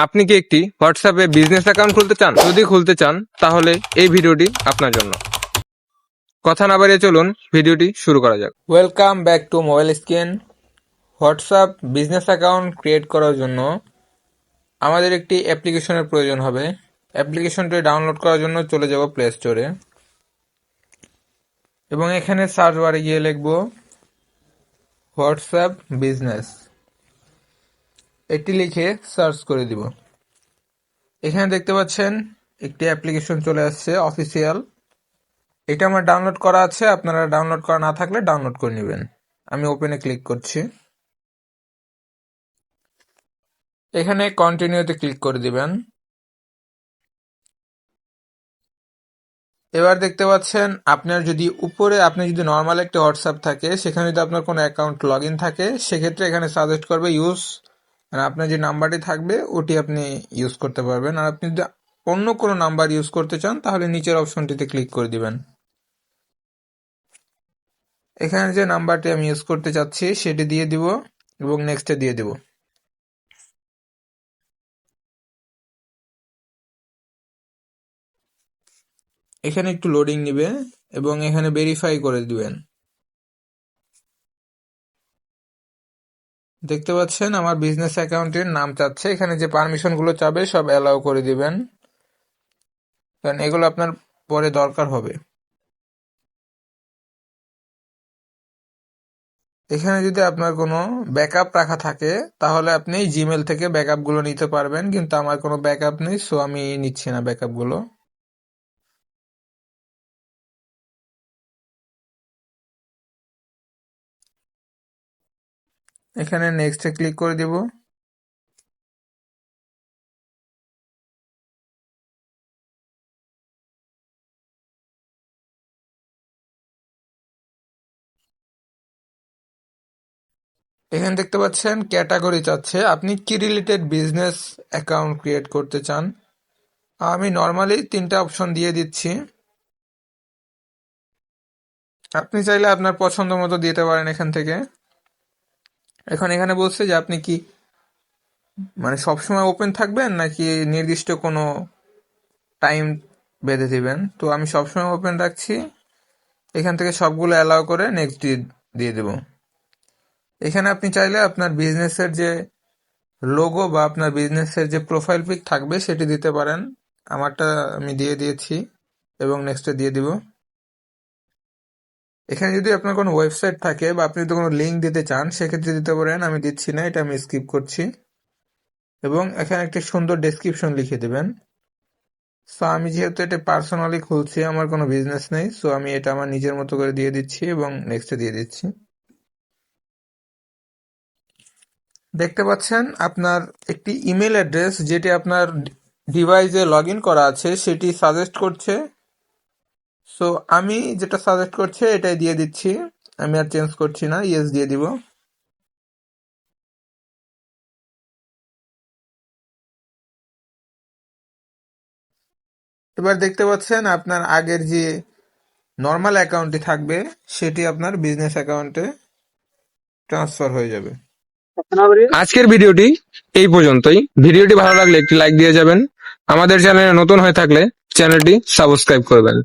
আপনি কি একটি হোয়াটসঅ্যাপে বিজনেস অ্যাকাউন্ট খুলতে চান? যদি খুলতে চান তাহলে এই ভিডিওটি আপনার জন্য। কথা না বাড়িয়ে চলুন ভিডিওটি শুরু করা যাক। Welcome back to mobile screen. WhatsApp business account create করার জন্য আমাদের একটি অ্যাপ্লিকেশনের প্রয়োজন হবে। অ্যাপ্লিকেশনটি ডাউনলোড করার জন্য চলে যাব প্লে স্টোরে এবং এখানে সার্চ বারে গিয়ে লিখব হোয়াটসঅ্যাপ বিজনেস। এটি লিখে সার্চ করে দিব। এখানে দেখতে পাচ্ছেন একটি অ্যাপ্লিকেশন চলে আসছে অফিসিয়াল। এটা আমার ডাউনলোড করা আছে, আপনারা ডাউনলোড করা না থাকলে ডাউনলোড করে নেবেন। আমি ওপেনে ক্লিক করছি। এখানে কন্টিনিউতে ক্লিক করে দিবেন। এবার দেখতে পাচ্ছেন আপনার যদি নর্মাল একটা হোয়াটসঅ্যাপ থাকে, সেখানে যদি আপনার কোনো অ্যাকাউন্ট লগ ইন থাকে, সেক্ষেত্রে এখানে সাজেস্ট করবে ইউজ, আর আপনার যে নাম্বারটি থাকবে ওটি আপনি ইউজ করতে পারবেন। আর আপনি যদি অন্য কোনো নাম্বার ইউজ করতে চান তাহলে নিচের অপশনটিতে ক্লিক করে দিবেন। এখানে যে নাম্বারটি আমি ইউজ করতে চাচ্ছি সেটি দিয়ে দিব এবং নেক্সটে দিয়ে দিব। এখানে একটু লোডিং নিবে এবং এখানে ভেরিফাই করে দিবেন। দেখতে পাচ্ছেন আমার বিজনেস অ্যাকাউন্টের নাম চাচ্ছে। এখানে যে পারমিশনগুলো চাবে সব অ্যালাউ করে দিবেন, কারণ এগুলো আপনার পরে দরকার হবে। এখানে যদি আপনার কোনো ব্যাকআপ রাখা থাকে তাহলে আপনি জিমেল থেকে ব্যাকআপগুলো নিতে পারবেন, কিন্তু আমার কোনো ব্যাকআপ নেই, সো আমি নিচ্ছি না ব্যাকআপগুলো। এখানে নেক্সটে ক্লিক করে দিব। এখানে দেখতে পাচ্ছেন ক্যাটাগরি চাচ্ছে, আপনি কি রিলেটেড বিজনেস অ্যাকাউন্ট ক্রিয়েট করতে চান। আমি নর্মালি 3টা অপশন দিয়ে দিচ্ছি। আপনি চাইলে আপনার পছন্দ মতো দিতে পারেন এখান থেকে। এখন এখানে বলছে যে আপনি কি সবসময় ওপেন থাকবেন নাকি নির্দিষ্ট কোনো টাইম বেঁধে দিবেন। তো আমি সবসময় ওপেন রাখছি। এখান থেকে সবগুলো অ্যালাউ করে নেক্সট দিয়ে দেব। এখানে আপনি চাইলে আপনার বিজনেসের যে লোগো বা আপনার বিজনেসের যে প্রোফাইল পিক থাকবে সেটি দিতে পারেন। আমারটা আমি দিয়ে দিয়েছি এবং নেক্সটে দিয়ে দিব। এখানে যদি আপনার কোনো ওয়েবসাইট থাকে বা আপনি যদি কোনো লিঙ্ক দিতে চান সেক্ষেত্রে দিতে পারেন। আমি দিচ্ছি না, এটা আমি স্কিপ করছি। এবং এখানে একটা সুন্দর ডেসক্রিপশন লিখে দেবেন। সো আমি যেহেতু এটা পার্সোনালি খুলছি, আমার কোনো বিজনেস নেই, সো আমি এটা আমার নিজের মতো করে দিয়ে দিচ্ছি এবং নেক্সটে দিয়ে দিচ্ছি। দেখতে পাচ্ছেন আপনার একটি ইমেল অ্যাড্রেস যেটি আপনার ডিভাইসে লগ ইন করা আছে সেটি সাজেস্ট করছে। সো আমি যেটা সাজেস্ট করছে এটাই দিয়ে দিচ্ছি। আমি আর চেঞ্জ করছি না, ইয়েস দিয়ে দিব। এবার দেখতে পাচ্ছেন আপনার আগের যে নর্মাল অ্যাকাউন্টটি থাকবে সেটি আপনার বিজনেস অ্যাকাউন্টে ট্রান্সফার হয়ে যাবে। আজকের ভিডিওটি এই পর্যন্তই। ভিডিওটি ভালো লাগলে একটি লাইক দিয়ে যাবেন। আমাদের চ্যানেলে নতুন হয়ে থাকলে চ্যানেলটি সাবস্ক্রাইব করবেন।